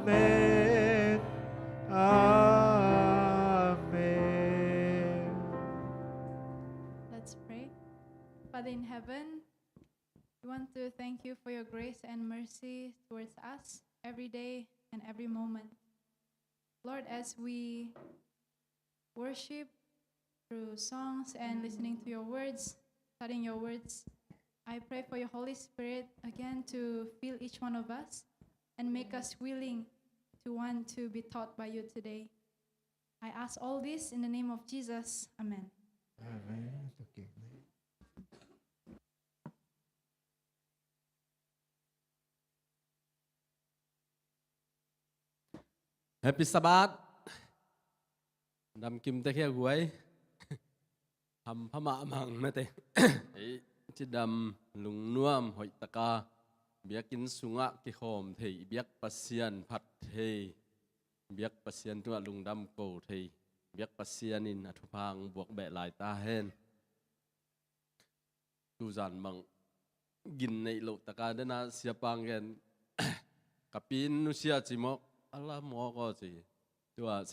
Amen. Amen. Let's pray. Father in heaven, we want to thank you for your grace and mercy towards us every day and every moment. Lord, as we worship through songs and listening to your words, studying your words, I pray for your Holy Spirit again to fill each one of us and make us willing to want to be taught by you today. I ask all this in the name of Jesus. Amen. Amen. Okay. Happy Sabbath. Đam kim tay kia guai. Hầm phá mạ mạng mẹ tê. Chỉ đam lùng nuam hội taka. Biakin sunga ki khom thei biak pasian phat thei. Biak pasian tua lùng đam cầu thei. Biak pasian in athupang buộc bẹ lại ta hen. Tu giàn mang gin nei lo taka dena siapang gen. Kapin nu sia chimok. Allah mo ko si. Tua